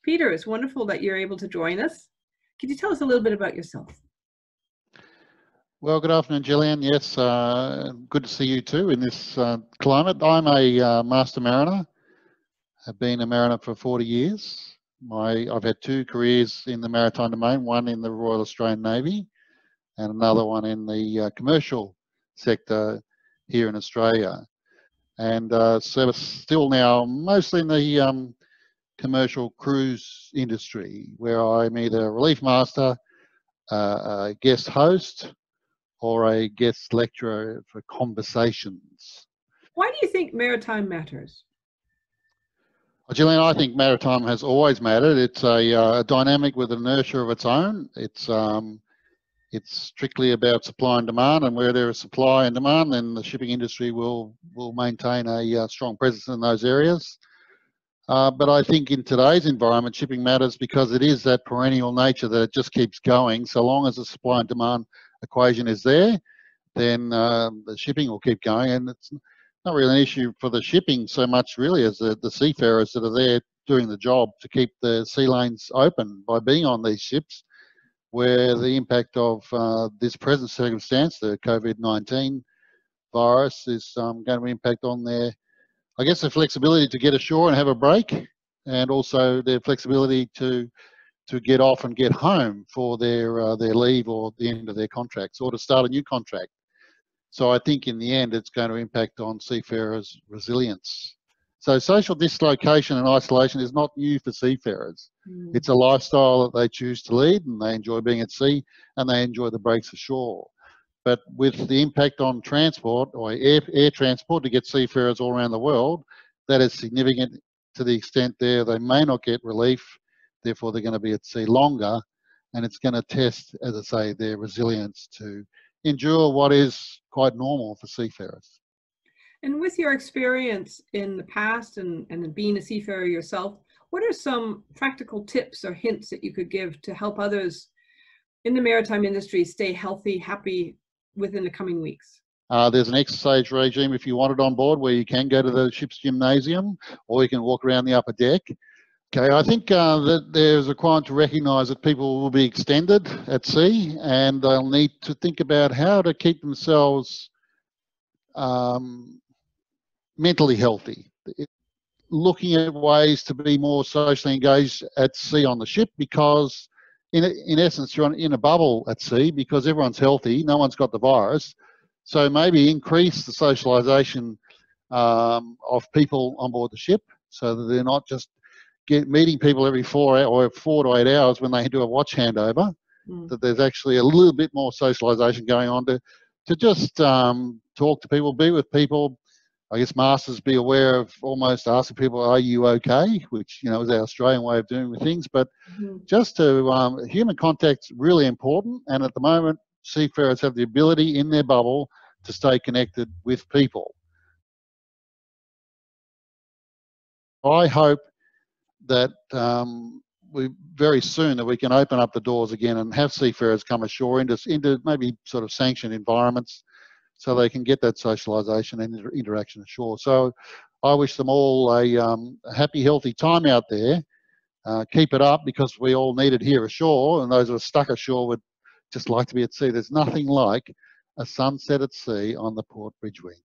Peter, it's wonderful that you're able to join us. Could you tell us a little bit about yourself? Well, good afternoon, Gillian. Yes, good to see you too in this climate. I'm a master mariner. I've been a mariner for 40 years. I've had two careers in the maritime domain, one in the Royal Australian Navy and another one in the commercial sector here in Australia. And service still now mostly in the commercial cruise industry, where I'm either a relief master, a guest host, or a guest lecturer for conversations. Why do you think maritime matters? Well, Gillian, I think maritime has always mattered. It's a dynamic with inertia of its own. It's strictly about supply and demand, and where there is supply and demand, then the shipping industry will maintain a strong presence in those areas. But I think in today's environment, shipping matters because it is that perennial nature that it just keeps going. So long as the supply and demand equation is there, then the shipping will keep going. And it's not really an issue for the shipping so much really as the seafarers that are there doing the job to keep the sea lanes open by being on these ships, where the impact of this present circumstance, the Covid-19 virus, is going to impact on their, I guess, the flexibility to get ashore and have a break, and also their flexibility to get off and get home for their leave or the end of their contracts, or to start a new contract. So I think in the end it's going to impact on seafarers' resilience. So social dislocation and isolation is not new for seafarers. It's a lifestyle that they choose to lead, and they enjoy being at sea and they enjoy the breaks ashore. But with the impact on transport, or air transport, to get seafarers all around the world, that is significant to the extent there they may not get relief, therefore they're going to be at sea longer, and it's going to test, as I say, their resilience to endure what is quite normal for seafarers. And with your experience in the past and being a seafarer yourself, what are some practical tips or hints that you could give to help others in the maritime industry stay healthy, happy within the coming weeks? There's an exercise regime if you want it on board, where you can go to the ship's gymnasium or you can walk around the upper deck. Okay, I think that there's a requirement to recognise that people will be extended at sea, and they'll need to think about how to keep themselves mentally healthy. Looking at ways to be more socially engaged at sea on the ship, because in essence you're in a bubble at sea because everyone's healthy, no one's got the virus. So maybe increase the socialisation of people on board the ship, so that they're not just meeting people every 4 to 8 hours when they do a watch handover. That there's actually a little bit more socialisation going on to just talk to people, be with people. I guess masters be aware of almost asking people, "Are you okay?" Which, you know, is our Australian way of doing things. But just to human contact's really important, and at the moment, seafarers have the ability in their bubble to stay connected with people. I hope that very soon that we can open up the doors again and have seafarers come ashore into maybe sort of sanctioned environments, so they can get that socialisation and interaction ashore. So I wish them all a happy, healthy time out there. Keep it up, because we all need it here ashore, and those who are stuck ashore would just like to be at sea. There's nothing like a sunset at sea on the port bridge wing.